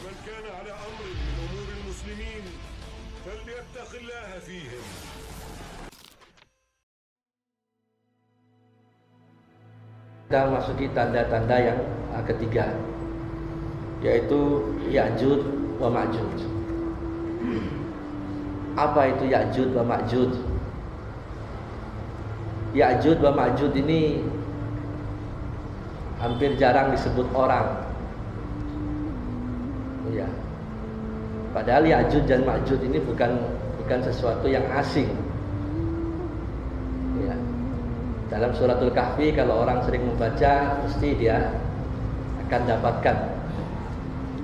ومن كان على أمر من أمور المسلمين فليتق الله فيهم. Kita masuki tanda-tanda yang ketiga, yaitu Ya'juj wa Ma'juj. Apa itu Ya'juj wa Ma'juj? Ya'juj wa Ma'juj ini hampir jarang disebut orang. Ya. Padahal Ya'juj dan Ma'juj ini bukan sesuatu yang asing. Ya. Dalam suratul Kahfi kalau orang sering membaca, mesti dia akan dapatkan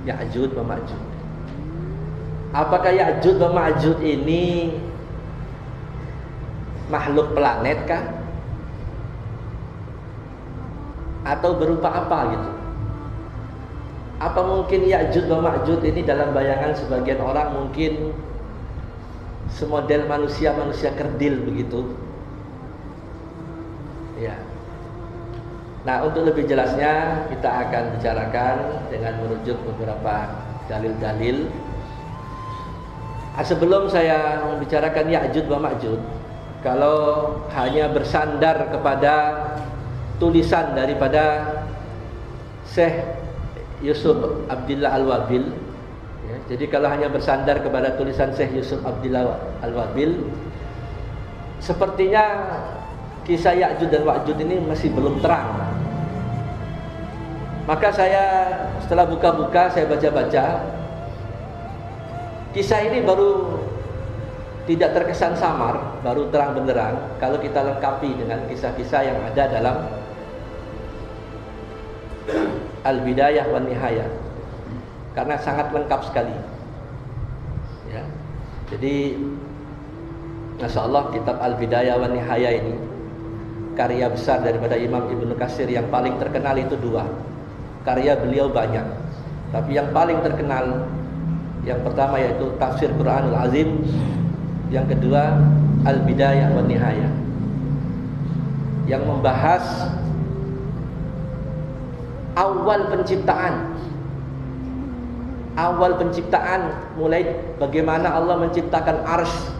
Ya'juj wa Ma'juj. Apakah Ya'juj wa Ma'juj ini makhluk planet kah? Atau berupa apa gitu? Apa mungkin Ya'juj wa Ma'juj ini dalam bayangan sebagian orang mungkin semodel manusia kerdil begitu? Ya. Nah, untuk lebih jelasnya kita akan bicarakan dengan merujuk beberapa dalil-dalil. Sebelum saya membicarakan Ya'juj wa Ma'juj, kalau hanya bersandar kepada tulisan daripada Syekh Yusuf Abdillah Al-Wabil, ya, jadi kalau hanya bersandar kepada tulisan Syekh Yusuf Abdillah Al-Wabil, sepertinya kisah Ya'juj dan Ma'juj ini masih belum terang. Maka saya setelah buka-buka, saya baca-baca, kisah ini baru tidak terkesan samar, baru terang benderang kalau kita lengkapi dengan kisah-kisah yang ada dalam Al-Bidayah wan Nihayah, karena sangat lengkap sekali. Ya. Jadi, Masya Allah, kitab Al-Bidayah wan Nihayah ini karya besar daripada Imam Ibnu Katsir. Yang paling terkenal itu dua. Karya beliau banyak, tapi yang paling terkenal, yang pertama yaitu Tafsir Quranul Azim, yang kedua Al-Bidayah wan Nihayah, yang membahas awal penciptaan, mulai bagaimana Allah menciptakan arsy,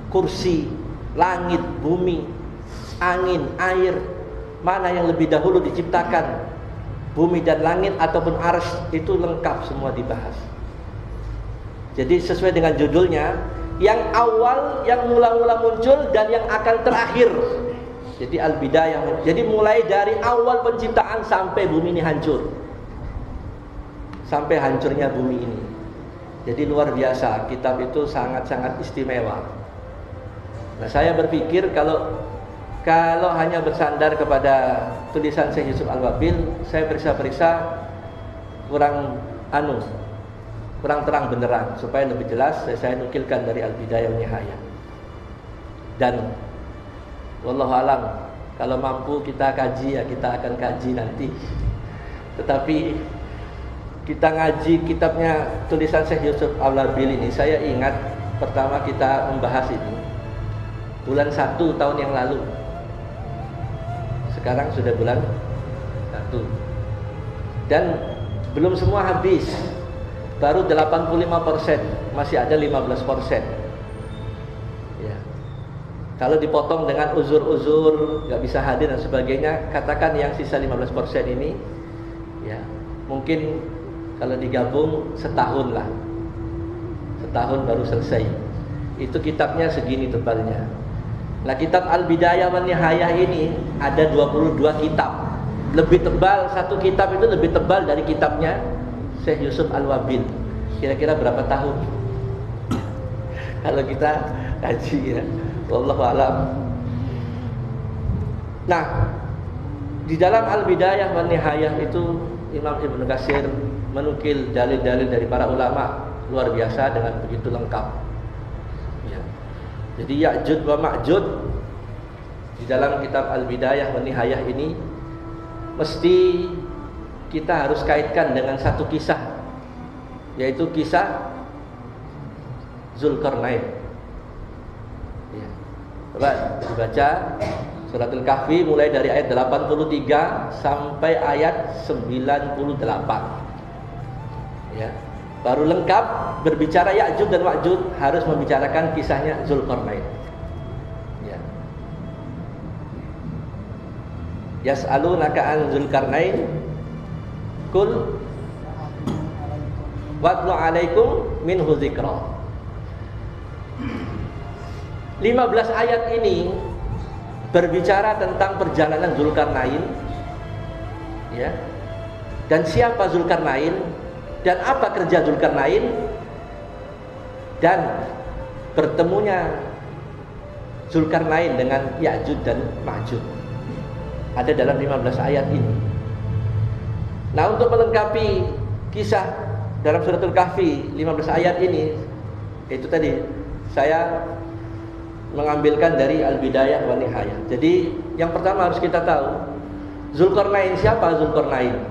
kursi, langit, bumi, angin, air, mana yang lebih dahulu diciptakan, bumi dan langit ataupun arsy, itu lengkap semua dibahas. Jadi sesuai dengan judulnya, yang awal, yang mula-mula muncul, dan yang akan terakhir. Jadi Al-Bidayah, jadi mulai dari awal penciptaan sampai bumi ini hancur, sampai hancurnya bumi ini. Jadi luar biasa, kitab itu sangat-sangat istimewa. Nah, saya berpikir kalau hanya bersandar kepada tulisan Syekh Yusuf Al-Wabil, saya periksa-periksa kurang terang benderang. Supaya lebih jelas, saya nukilkan dari Al-Bidayah wan Nihayah. Dan wallahu alam, kalau mampu kita kaji, ya kita akan kaji nanti. Tetapi kita ngaji kitabnya tulisan Syekh Yusuf Al-Wabil ini, saya ingat pertama kita membahas ini bulan 1 tahun yang lalu. Sekarang sudah bulan 1 dan belum semua habis, baru 85%, masih ada 15%. Ya. Kalau dipotong dengan uzur-uzur, nggak bisa hadir dan sebagainya, katakan yang sisa 15% ini, ya mungkin kalau digabung setahun lah, setahun baru selesai. Itu kitabnya segini tebalnya. Nah, kitab Al-Bidayah wan Nihayah ini ada 22 kitab. Lebih tebal, satu kitab itu lebih tebal dari kitabnya Syekh Yusuf Al-Wabil. Kira-kira berapa tahun? Kalau kita kaji, ya. Wallahu a'lam. Nah, di dalam Al-Bidayah wan Nihayah itu Imam Ibnu Katsir menukil dalil-dalil dari para ulama luar biasa dengan begitu lengkap. Jadi Ya'juj wa Ma'juj di dalam kitab Al-Bidayah wan Nihayah ini mesti kita harus kaitkan dengan satu kisah, yaitu kisah Zulkarnain. Ya. Coba dibaca Suratul Kahfi mulai dari ayat 83 sampai ayat 98. Ya. Baru lengkap berbicara Ya'juj dan Ma'juj harus membicarakan kisahnya Zulkarnain. Ya. Yas'alunaka an Zulkarnain kul watlu alaikum minhu dzikra. 15 ayat ini berbicara tentang perjalanan Zulkarnain, ya. Dan siapa Zulkarnain dan apa kerja Zulkarnain dan bertemunya Zulkarnain dengan Ya'juj dan Ma'juj. Ada dalam 15 ayat ini. Nah, untuk melengkapi kisah dalam suratul Kahfi 15 ayat ini, itu tadi saya mengambilkan dari Al-Bidayah wa Nihayah. Jadi yang pertama harus kita tahu Zulkarnain. Siapa Zulkarnain?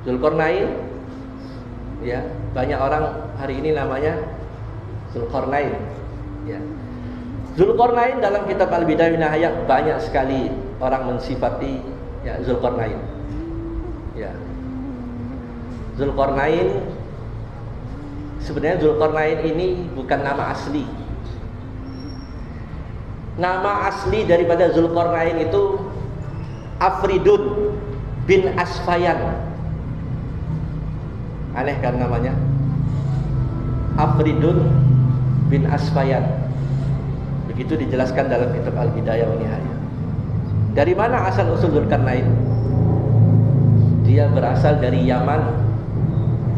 Zulkarnain, ya, banyak orang hari ini namanya Zulkarnain, ya. Zulkarnain dalam kitab Al-Bidayah wa Nihayah banyak sekali orang mensifati, ya, Zulkarnain, ya. Zulkarnain, sebenarnya Zulkarnain ini bukan nama asli. Nama asli daripada Zulkarnain itu Afridun bin Asfayan. Aneh kan namanya? Afridun bin Asfayan. Begitu dijelaskan dalam kitab Al-Bidayah wa Nihayah. Dari mana asal usul Zulkarnain? Dia berasal dari Yaman,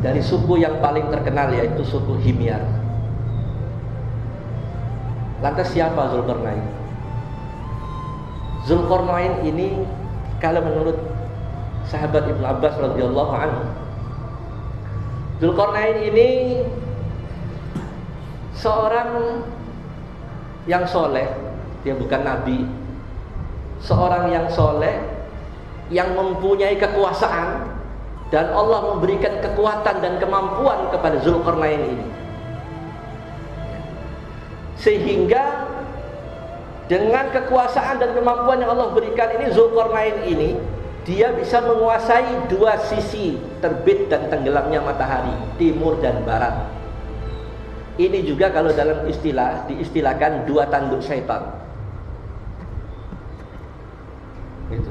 dari suku yang paling terkenal yaitu suku Himyar. Lantas siapa Zulkarnain? Zulkarnain ini kalau menurut sahabat Ibnu Abbas radhiyallahu anhu, Zulkarnain ini seorang yang soleh, dia bukan nabi, seorang yang soleh yang mempunyai kekuasaan dan Allah memberikan kekuatan dan kemampuan kepada Zulkarnain ini, sehingga dengan kekuasaan dan kemampuan yang Allah berikan ini, Zulkarnain ini dia bisa menguasai dua sisi terbit dan tenggelamnya matahari, timur dan barat. Ini juga kalau dalam istilah diistilahkan dua tanduk syaitan. Gitu.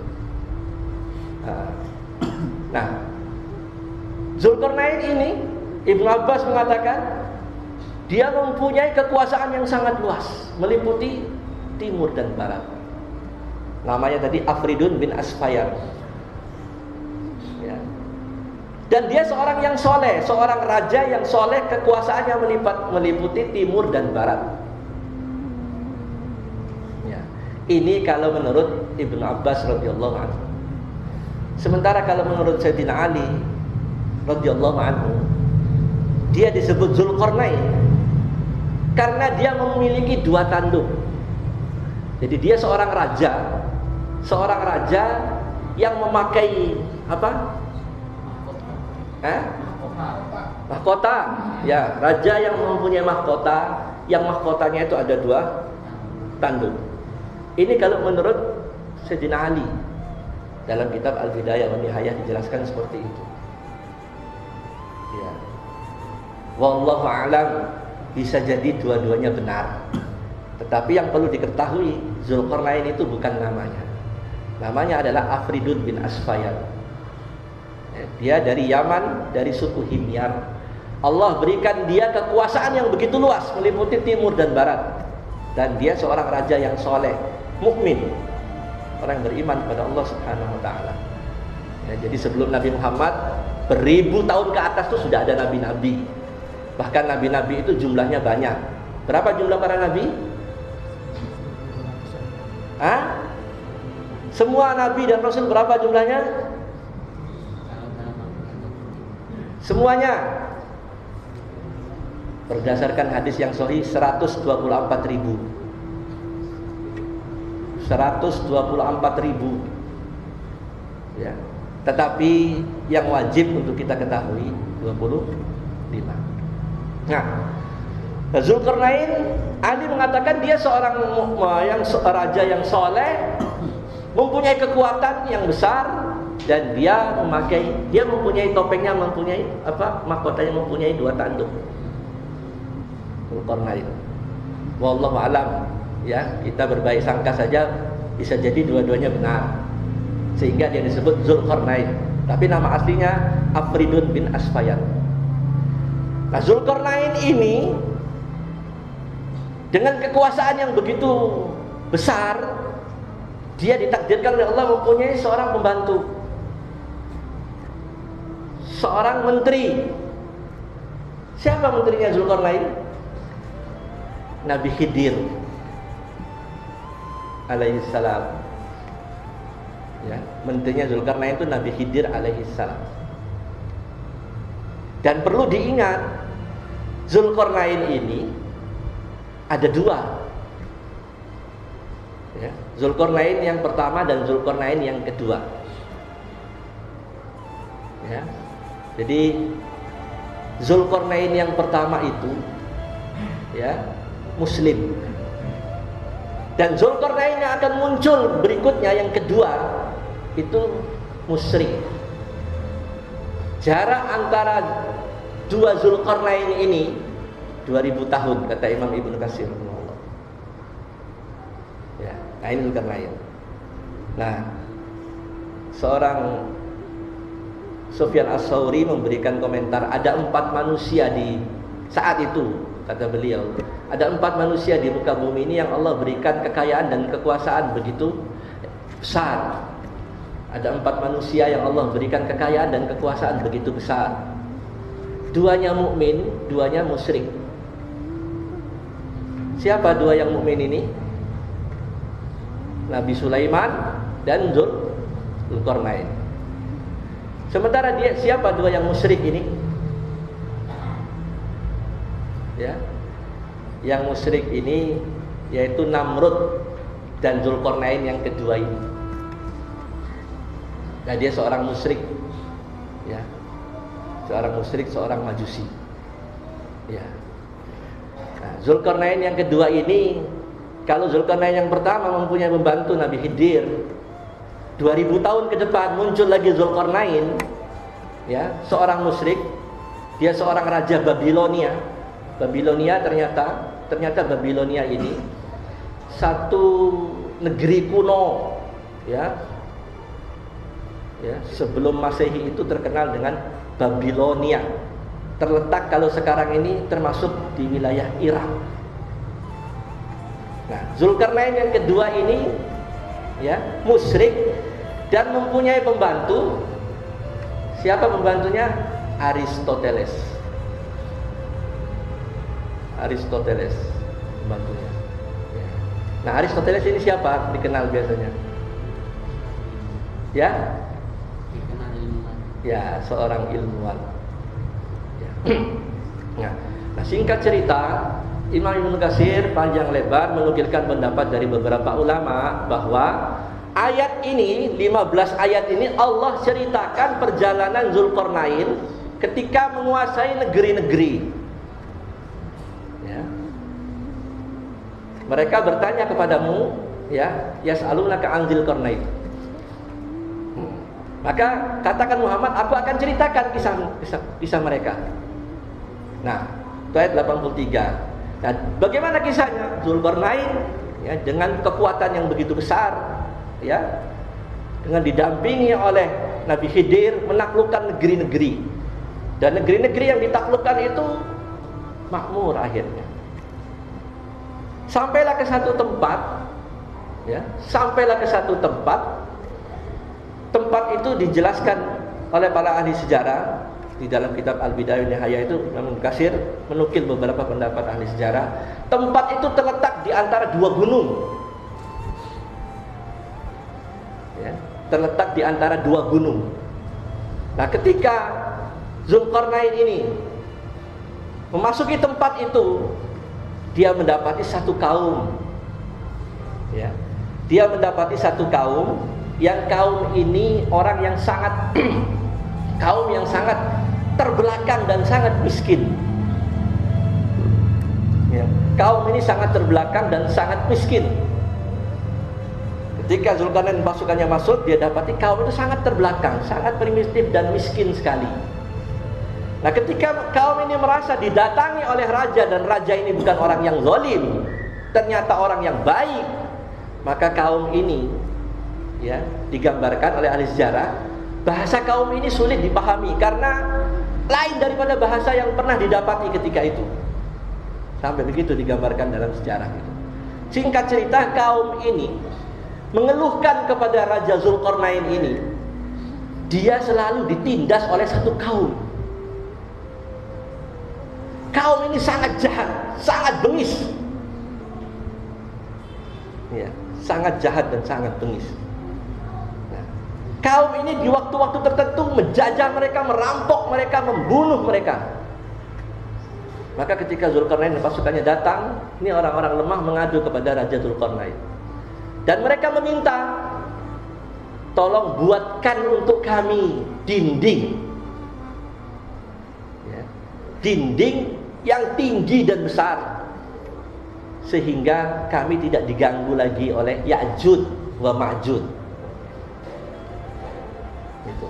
Nah, Zulkarnain ini Ibnu Abbas mengatakan dia mempunyai kekuasaan yang sangat luas, meliputi timur dan barat. Namanya tadi Afridun bin Asfayan. Ya. Dan dia seorang yang soleh, seorang raja yang soleh, kekuasaannya meliputi timur dan barat. Ya. Ini kalau menurut Ibnu Abbas radhiyallahu anhu. Sementara kalau menurut Sayyidina Ali radhiyallahu anhu, dia disebut Zulkarnain karena dia memiliki dua tanduk. Jadi dia seorang raja yang memakai apa? Mahkota. Ya, raja yang mempunyai mahkota, yang mahkotanya itu ada dua tanduk. Ini kalau menurut Sayyidina Ali dalam kitab Al-Bidayah wa Nihayah dijelaskan seperti itu. Ya. Wallahu a'lam, bisa jadi dua-duanya benar. Tetapi yang perlu diketahui, Zulkarnain itu bukan namanya. Namanya adalah Afridun bin Asfayan. Dia dari Yaman, dari suku Himyar. Allah berikan dia kekuasaan yang begitu luas, meliputi timur dan barat. Dan dia seorang raja yang soleh, mukmin, orang yang beriman kepada Allah Subhanahu wa taala. Ya, jadi sebelum Nabi Muhammad beribu tahun ke atas itu sudah ada nabi-nabi. Bahkan nabi-nabi itu jumlahnya banyak. Berapa jumlah para nabi? Semua nabi dan rasul berapa jumlahnya? Semuanya berdasarkan hadis yang sahih 124.000. 124.000. Ya. Tetapi yang wajib untuk kita ketahui 25. Nah, Zulkarnain, Ali mengatakan dia seorang raja yang soleh, mempunyai kekuatan yang besar, dan dia mempunyai topengnya, mempunyai mahkotanya mempunyai 2 tanduk. Dzulqarnain. Wallahu alam, ya, kita berbaik sangka saja, bisa jadi dua-duanya benar. Sehingga dia disebut Dzulqarnain. Tapi nama aslinya Afridun bin Asfayat. Nah, Dzulqarnain ini dengan kekuasaan yang begitu besar, dia ditakdirkan oleh Allah mempunyai seorang pembantu, seorang menteri. Siapa menterinya Dzulqarnain? Nabi Khidir alaihissalam. Ya, menterinya Dzulqarnain itu Nabi Khidir alaihissalam. Dan perlu diingat, Dzulqarnain ini ada 2. Ya, Dzulqarnain yang pertama dan Dzulqarnain yang kedua. Ya. Jadi Dzulqarnain yang pertama itu, ya, Muslim. Dan Dzulqarnain yang akan muncul berikutnya yang kedua itu musyrik. Jarak antara 2 Dzulqarnain ini 2000 tahun kata Imam Ibnu Katsir. Ya, nah ini Dzulqarnain. Nah, seorang Sufyan Ats-Tsauri memberikan komentar, ada 4 manusia di saat itu, kata beliau, ada 4 manusia di muka bumi ini yang Allah berikan kekayaan dan kekuasaan begitu besar. Ada 4 manusia yang Allah berikan kekayaan dan kekuasaan begitu besar. 2-nya mukmin, 2-nya musyrik. Siapa 2 yang mukmin ini? Nabi Sulaiman dan Dzulqarnain. Sementara siapa 2 yang musyrik ini? Ya. Yang musyrik ini yaitu Namrud dan Dzulqarnain yang kedua ini. Nah, dia seorang musyrik. Ya. Seorang musyrik, seorang majusi. Ya. Nah, Dzulqarnain yang kedua ini, kalau Dzulqarnain yang pertama mempunyai pembantu Nabi Khidir, 2000 tahun ke depan muncul lagi Dzulqarnain, ya, seorang musyrik. Dia seorang raja Babilonia. Babilonia ternyata Babilonia ini satu negeri kuno, ya. Ya, sebelum Masehi itu terkenal dengan Babilonia. Terletak kalau sekarang ini termasuk di wilayah Irak. Nah, Dzulqarnain yang kedua ini, ya, musyrik dan mempunyai pembantu. Siapa pembantunya? Aristoteles. Aristoteles pembantunya. Ya. Nah, Aristoteles ini siapa? Dikenal biasanya. Ya? Dikenal ilmuwan. Ya, seorang ilmuwan. Ya. Nah, singkat cerita, Imam Ibnu Katsir panjang lebar menukilkan pendapat dari beberapa ulama bahwa ayat ini, 15 ayat ini Allah ceritakan perjalanan Dzulqarnain ketika menguasai negeri-negeri. Ya. Mereka bertanya kepadamu, ya, yas'alunaka an Dzulqarnain. Maka katakan Muhammad, aku akan ceritakan kisah mereka. Nah, itu ayat 83. Nah, bagaimana kisahnya? Dzulqarnain, ya, dengan kekuatan yang begitu besar, ya, dengan didampingi oleh Nabi Khidir menaklukkan negeri-negeri. Dan negeri-negeri yang ditaklukkan itu makmur akhirnya. Sampailah ke satu tempat, ya, tempat itu dijelaskan oleh para ahli sejarah di dalam kitab Al-Bidayah wan Nihayah itu. Imam Katsir menukil beberapa pendapat ahli sejarah. Tempat itu terletak di antara 2 gunung. Ya, terletak di antara 2 gunung. Nah, ketika Dzulqarnain ini memasuki tempat itu, dia mendapati satu kaum. Ya, dia mendapati satu kaum yang kaum ini orang yang sangat kaum yang sangat terbelakang dan sangat miskin. Ya, kaum ini sangat terbelakang dan sangat miskin. Ketika Zulkarnain pasukannya masuk, dia dapati kaum itu sangat terbelakang, sangat primitif dan miskin sekali. Nah, ketika kaum ini merasa didatangi oleh raja dan raja ini bukan orang yang zalim, ternyata orang yang baik, maka kaum ini ya digambarkan oleh ahli sejarah, bahasa kaum ini sulit dipahami karena lain daripada bahasa yang pernah didapati ketika itu. Sampai begitu digambarkan dalam sejarah itu. Singkat cerita, kaum ini mengeluhkan kepada Raja Zulkarnain ini, dia selalu ditindas oleh satu kaum. Kaum ini sangat jahat, sangat bengis. Ya, sangat jahat dan sangat bengis. Nah, kaum ini di waktu-waktu tertentu menjajah mereka, merampok mereka, membunuh mereka. Maka ketika Zulkarnain dan pasukannya datang, ini orang-orang lemah mengadu kepada Raja Zulkarnain. Dan mereka meminta, tolong buatkan untuk kami dinding, ya, dinding yang tinggi dan besar, sehingga kami tidak diganggu lagi oleh Ya'juj wa Ma'juj. Gitu.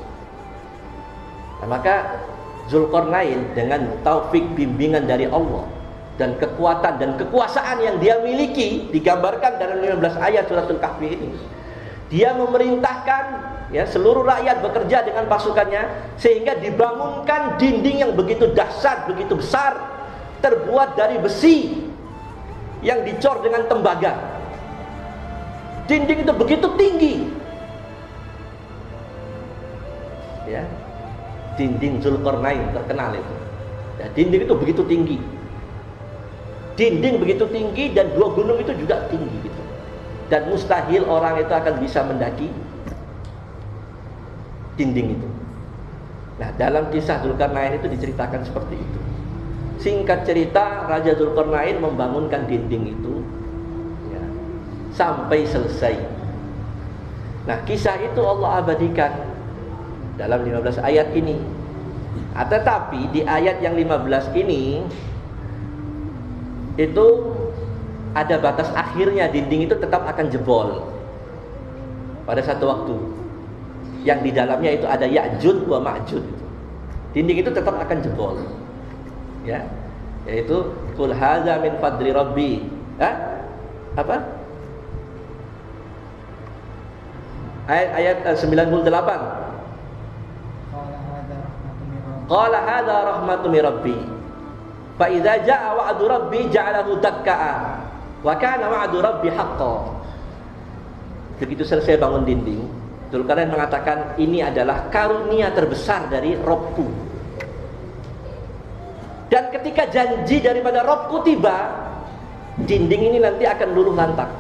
Nah, maka Zulkarnain dengan taufik bimbingan dari Allah dan kekuatan dan kekuasaan yang dia miliki, digambarkan dalam 15 ayat suratul Kahfi ini, dia memerintahkan ya seluruh rakyat bekerja dengan pasukannya sehingga dibangunkan dinding yang begitu dahsyat, begitu besar, terbuat dari besi yang dicor dengan tembaga. Dinding itu begitu tinggi, ya, dinding Zulkarnain terkenal itu. Ya, dinding itu begitu tinggi. Dinding begitu tinggi dan dua gunung itu juga tinggi gitu. Dan mustahil orang itu akan bisa mendaki dinding itu. Nah, dalam kisah Zulkarnain itu diceritakan seperti itu. Singkat cerita, Raja Zulkarnain membangunkan dinding itu ya, sampai selesai. Nah, kisah itu Allah abadikan dalam 15 ayat ini. Tetapi di ayat yang 15 ini itu ada batas akhirnya, dinding itu tetap akan jebol pada satu waktu. Yang di dalamnya itu ada Ya'juj wa Ma'juj. Dinding itu tetap akan jebol. Ya. Yaitu qul hadza min fadli rabbi. Apa? Ayat 98. Qala hadza rahmatun min rabbi. Fa idza jaa wa'du rabbi ja'alahu dakkaa wa kana wa'du rabbi haqqan. Begitu selesai bangun dinding, Zulkarnain mengatakan, ini adalah karunia terbesar dari Robku. Dan ketika janji daripada Robku tiba, dinding ini nanti akan luluh lantak.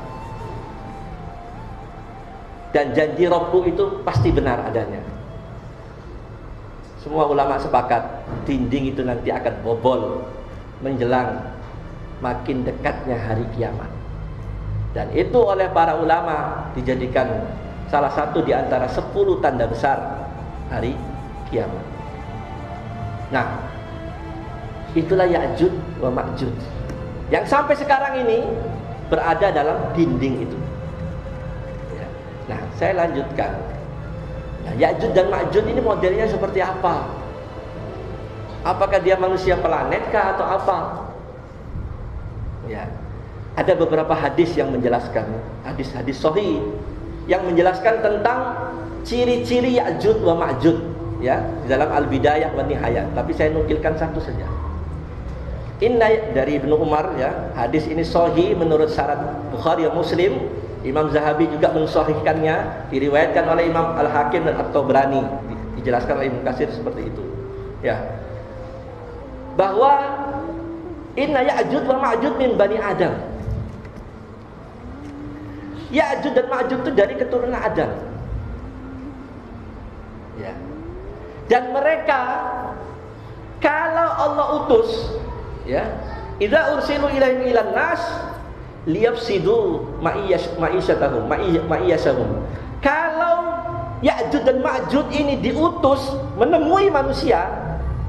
Dan janji Robku itu pasti benar adanya. Semua ulama sepakat, dinding itu nanti akan bobol menjelang makin dekatnya hari kiamat. Dan itu oleh para ulama dijadikan salah satu di antara 10 tanda besar hari kiamat. Nah, itulah Ya'juj wa Ma'juj yang sampai sekarang ini berada dalam dinding itu. Ya. Nah, saya lanjutkan. Nah, Ya'juj dan Ma'juj ini modelnya seperti apa? Apakah dia manusia planet kah atau apa? Ya. Ada beberapa hadis yang menjelaskan, hadis-hadis sahih yang menjelaskan tentang ciri-ciri Ya'juj wa Ma'juj ya, dalam Al-Bidayah wa Nihayah. Tapi saya nukilkan satu saja. Inna dari Ibnu Umar ya, hadis ini sahih menurut syarat Bukhari dan Muslim. Imam Zahabi juga mensahihkannya, diriwayatkan oleh Imam Al-Hakim dan At-Tabrani, dijelaskan oleh Ibnu Katsir seperti itu. Ya. Bahwa inna Ya'juj wa Ma'juj min Bani Adam. Ya'juj dan Ma'juj itu dari keturunan Adam. Ya. Dan mereka kalau Allah utus ya, idza ursilu ilaihim ilan nas liyafsidu ma'isyatahum. Kalau Ya'juj dan Ma'juj ini diutus menemui manusia,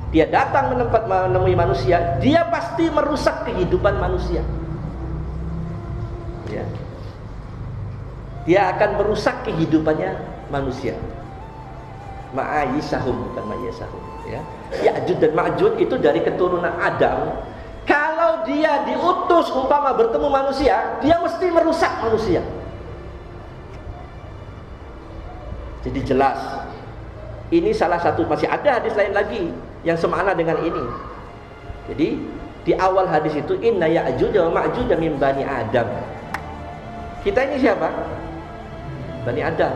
dia datang menemui manusia, dia pasti merusak kehidupan manusia. Ya. Dia akan merusak kehidupannya manusia. Ma'ayisahum, bukan ma'ayisahum, ya. Ya'juj dan Ma'juj itu dari keturunan Adam. Kalau dia diutus umpama bertemu manusia, dia mesti merusak manusia. Jadi jelas, ini salah satu, masih ada hadis lain lagi yang semakna dengan ini. Jadi di awal hadis itu inna ya'juj wa ma'juj min bani Adam. Kita ini siapa? Bani Adam.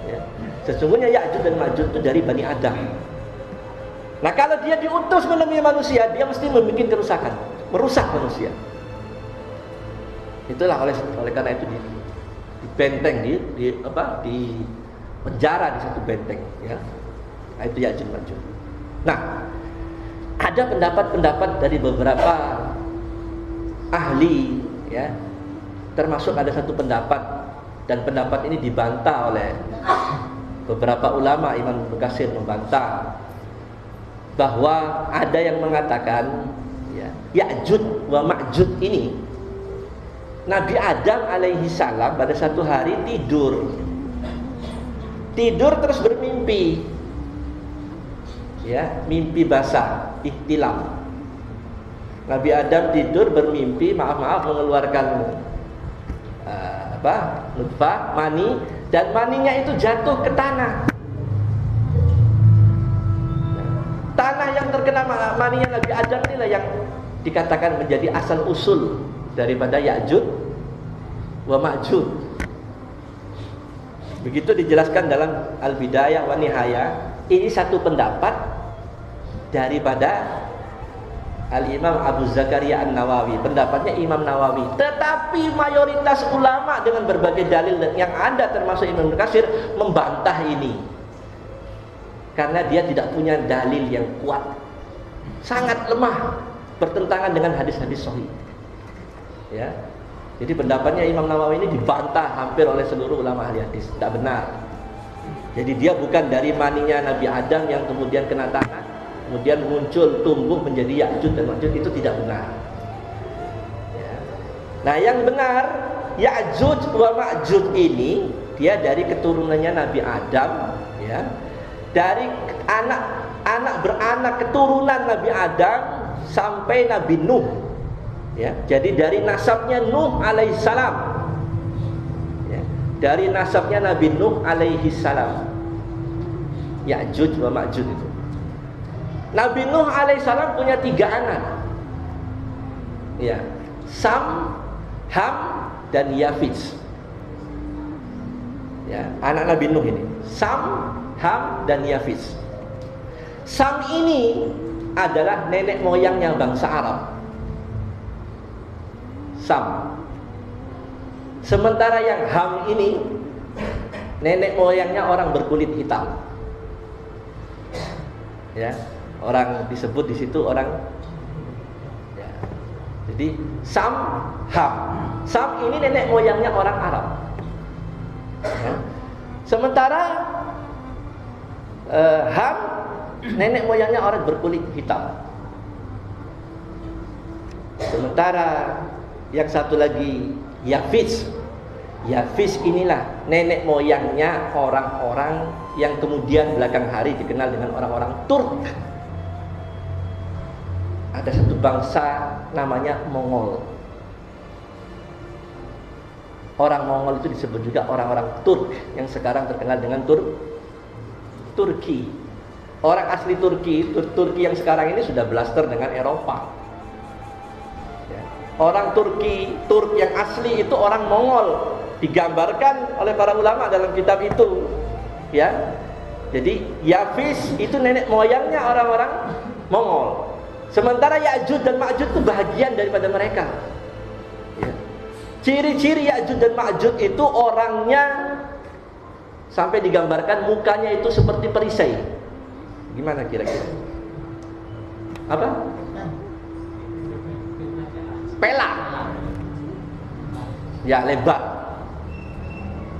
Ya. Sesungguhnya Ya'juj dan Ma'juj itu dari Bani Adam. Nah kalau dia diutus menemui manusia, dia mesti membuat kerusakan, merusak manusia. Itulah oleh karena itu di benteng, di penjara di satu benteng, ya. Nah, itu Ya'juj Ma'juj. Nah, ada pendapat-pendapat dari beberapa ahli, ya. Termasuk ada satu pendapat, dan pendapat ini dibantah oleh beberapa ulama. Imam Ibnu Katsir membantah bahwa ada yang mengatakan, ya, Ya'juj wa Ma'juj ini Nabi Adam alaihi salam pada satu hari tidur terus bermimpi, ya, mimpi basah, ihtilam. Nabi Adam tidur bermimpi, mengeluarkan nutfah, mani, dan maninya itu jatuh ke tanah. Tanah yang terkena maninya Nabi Adam inilah yang dikatakan menjadi asal usul daripada Ya'juj wa Ma'juj. Begitu dijelaskan dalam Al-Bidayah wa Nihayah. Ini satu pendapat daripada Al-Imam Abu Zakaria An-Nawawi, pendapatnya Imam Nawawi. Tetapi mayoritas ulama dengan berbagai dalil yang ada, termasuk Imam Ibnu Katsir, membantah ini. Karena dia tidak punya dalil yang kuat, sangat lemah, bertentangan dengan hadis-hadis sahih. Ya. Jadi pendapatnya Imam Nawawi ini dibantah hampir oleh seluruh ulama ahli hadis, tidak benar. Jadi dia bukan dari maninya Nabi Adam yang kemudian kena tanah, kemudian muncul tumbuh menjadi Ya'juj dan Ma'juj, itu tidak benar. Ya. Nah, yang benar Ya'juj wa Ma'juj ini dia dari keturunannya Nabi Adam, ya. Dari anak beranak keturunan Nabi Adam sampai Nabi Nuh, ya. Jadi dari nasabnya Nuh alaihissalam, ya. Dari nasabnya Nabi Nuh alaihissalam, Ya'juj wa Ma'juj itu. Nabi Nuh alaihissalam punya 3 anak, ya, Sam, Ham, dan Yafis. Ya, anak Nabi Nuh ini Sam, Ham, dan Yafis. Sam ini adalah nenek moyangnya bangsa Arab. Sam. Sementara yang Ham ini nenek moyangnya orang berkulit hitam. Ya, orang disebut di situ orang, ya. Jadi Sam, Ham. Sam ini nenek moyangnya orang Arab. Ya. Sementara Ham nenek moyangnya orang berkulit hitam. Sementara yang satu lagi Yafis. Yafis inilah nenek moyangnya orang-orang yang kemudian belakang hari dikenal dengan orang-orang Turk. Ada satu bangsa namanya Mongol. Orang Mongol itu disebut juga orang-orang Turk yang sekarang terkenal dengan Turki. Orang asli Turki yang sekarang ini sudah blaster dengan Eropa. Ya. Orang Turk yang asli itu orang Mongol, digambarkan oleh para ulama dalam kitab itu. Ya. Jadi Yafis itu nenek moyangnya orang-orang Mongol. Sementara Ya'juj dan Ma'juj itu bahagian daripada mereka. Ya. Ciri-ciri Ya'juj dan Ma'juj itu orangnya sampai digambarkan mukanya itu seperti perisai. Gimana kira-kira? Apa? Pelak. Ya, lebar.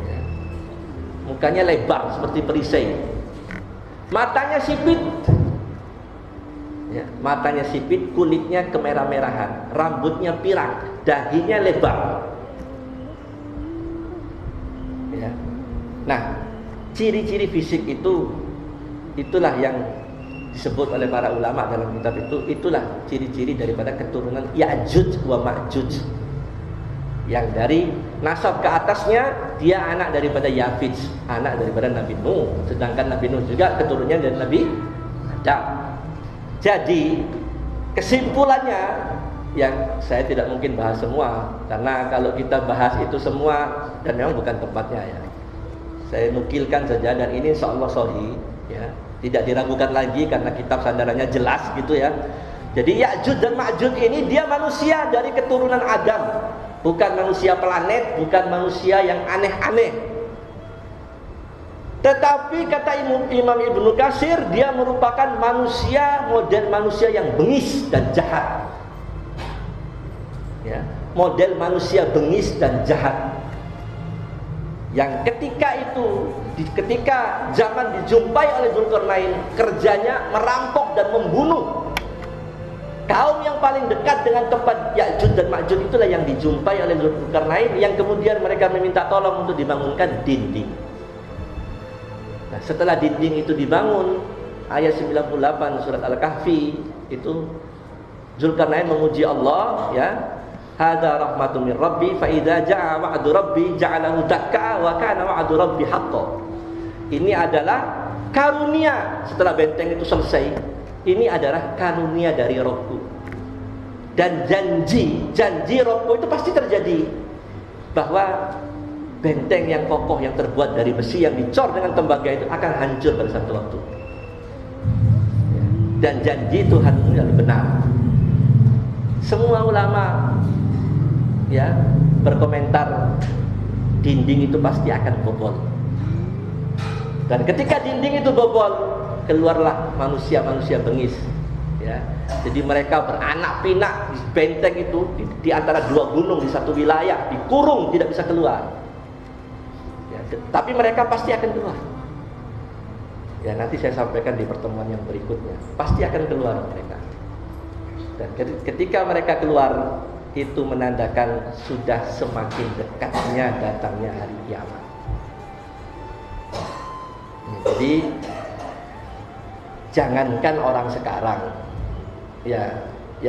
Ya. Mukanya lebar seperti perisai. Matanya sipit. Ya, matanya sipit, kulitnya kemerah-merahan, rambutnya pirang, dahinya lebar. Nah, ciri-ciri fisik itulah yang disebut oleh para ulama dalam kitab itulah ciri-ciri daripada keturunan Ya'juj wa Ma'juj. Yang dari nasab ke atasnya dia anak daripada Yafid, anak daripada Nabi Nuh. Sedangkan Nabi Nuh juga keturunannya dari Nabi Adam. Jadi kesimpulannya, yang saya tidak mungkin bahas semua, karena kalau kita bahas itu semua, dan memang bukan tempatnya ya, saya nukilkan saja, dan ini insyaallah sahih ya, tidak diragukan lagi karena kitab sandarannya jelas gitu ya. Jadi Ya'juj dan Ma'juj ini dia manusia dari keturunan Adam, bukan manusia planet, bukan manusia yang aneh-aneh. Tetapi kata Imam Ibnu Katsir, dia merupakan manusia, model manusia yang bengis dan jahat. Ya, model manusia bengis dan jahat. Yang ketika zaman dijumpai oleh Dzulkarnain, kerjanya merampok dan membunuh. Kaum yang paling dekat dengan tempat Ya'juj dan Ma'juj itulah yang dijumpai oleh Dzulkarnain, yang kemudian mereka meminta tolong untuk dibangunkan dinding. Nah, setelah dinding itu dibangun, ayat 98 surat Al-Kahfi itu Dzulkarnain memuji Allah, ya. Hada rahmatun min rabbi fa idza jaa wa'du rabbi ja'alahu dakka wa kana wa'du rabbi haqqan. Ini adalah karunia setelah benteng itu selesai. Ini adalah karunia dari Rabbku. Dan janji Rabbku itu pasti terjadi, bahwa benteng yang kokoh yang terbuat dari besi yang dicor dengan tembaga itu akan hancur pada satu waktu. Dan janji Tuhan itu yang benar. Semua ulama ya berkomentar dinding itu pasti akan bobol. Dan ketika dinding itu bobol, keluarlah manusia-manusia bengis. Ya, jadi mereka beranak pinak di benteng itu di antara dua gunung di satu wilayah, dikurung tidak bisa keluar. Ya, tapi mereka pasti akan keluar. Ya, nanti saya sampaikan di pertemuan yang berikutnya. Pasti akan keluar mereka. Dan ketika mereka keluar, itu menandakan sudah semakin dekatnya datangnya hari kiamat. Jadi jangankan orang sekarang, ya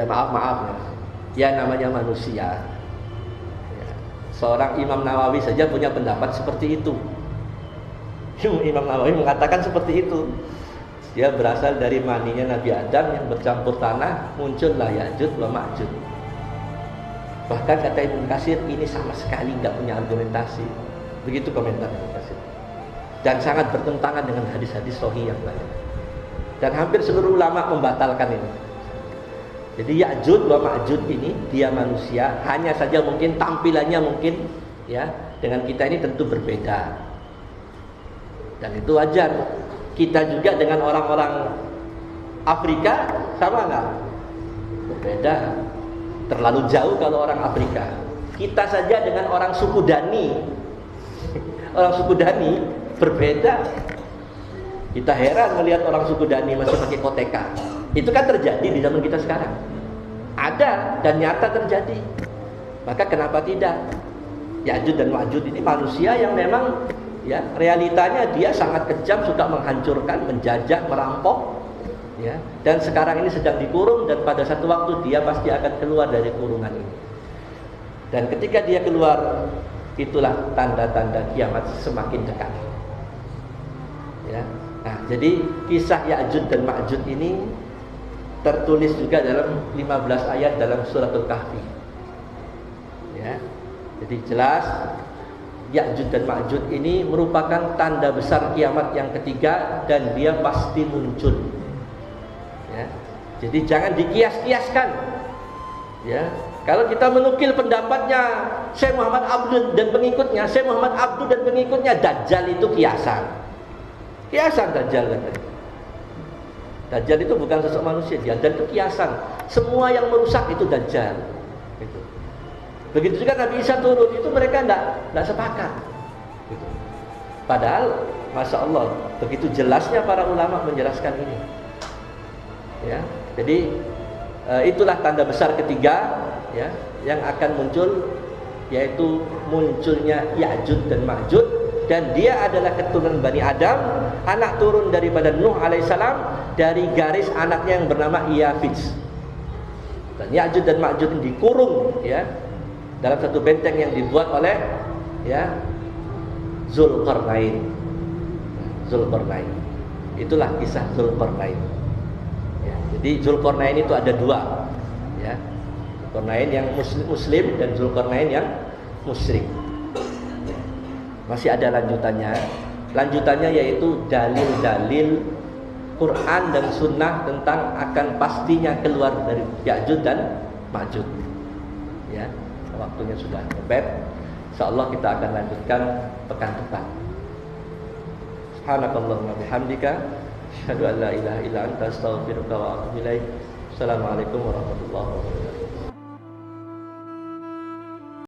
maaf ya namanya manusia. Ya, seorang Imam Nawawi saja punya pendapat seperti itu. Imam Nawawi mengatakan seperti itu. Dia berasal dari maninya Nabi Adam yang bercampur tanah, muncullah Ya'juj wa Ma'juj. Bahkan kata Ibnu Katsir, ini sama sekali nggak punya argumentasi. Begitu komentar Ibnu Katsir. Dan sangat bertentangan dengan hadis-hadis sahih yang banyak. Dan hampir seluruh ulama membatalkan ini. Jadi Ya'juj wa Ma'juj ini dia manusia, hanya saja mungkin tampilannya mungkin ya dengan kita ini tentu berbeda. Dan itu wajar. Kita juga dengan orang-orang Afrika sama nggak? Berbeda. Terlalu jauh kalau orang Afrika. Kita saja dengan orang suku Dani, orang suku Dani berbeda. Kita heran melihat orang suku Dani masih pakai koteka. Itu kan terjadi di zaman kita sekarang. Ada dan nyata terjadi. Maka kenapa tidak? Ya'juj dan Ma'juj ini manusia yang memang ya realitanya dia sangat kejam, suka menghancurkan, menjajah, merampok. Ya, dan sekarang ini sedang dikurung, dan pada satu waktu dia pasti akan keluar dari kurungan ini. Dan ketika dia keluar, itulah tanda-tanda kiamat semakin dekat. Ya. Nah, jadi kisah Ya'juj dan Ma'juj ini tertulis juga dalam 15 ayat dalam suratul Kahfi. Ya. Jadi jelas Ya'juj dan Ma'juj ini merupakan tanda besar kiamat yang ketiga, dan dia pasti muncul. Ya. Jadi jangan dikias-kiaskan. Ya. Kalau kita menukil pendapatnya Syekh Muhammad Abdul dan pengikutnya, Syekh Muhammad Abdul dan pengikutnya, Dajjal itu kiasan. Kiasan Dajjal katanya. Dajjal itu bukan sosok manusia, dia dan itu kiasan. Semua yang merusak itu Dajjal. Gitu. Begitu juga Nabi Isa turun, itu mereka tidak sepakat. Gitu. Padahal, Masya Allah, begitu jelasnya para ulama menjelaskan ini. Ya, jadi itulah tanda besar ketiga ya yang akan muncul, yaitu munculnya Ya'juj dan Ma'juj. dan dia adalah keturunan Bani Adam, anak turun daripada Nuh alaihissalam, dari garis anaknya yang bernama Iyafits. Dan Ya'juj dan Ma'juj dikurung ya dalam satu benteng yang dibuat oleh ya Zulkarnain. Itulah kisah Zulkarnain. Ya, jadi Zulkarnain itu ada dua, ya. Zulkarnain yang muslim dan Zulkarnain yang musyrik. Masih ada lanjutannya. Lanjutannya yaitu dalil-dalil Quran dan Sunnah tentang akan pastinya keluar dari Ya'juj dan Ma'juj. Ya, waktunya sudah mepet. Insyaallah kita akan lanjutkan pekan depan. Subhanakallahumma bihamdika asyhadu an la ilaha illa anta astaghfiruka wa atubu ilaik. Assalamualaikum warahmatullahi wabarakatuh.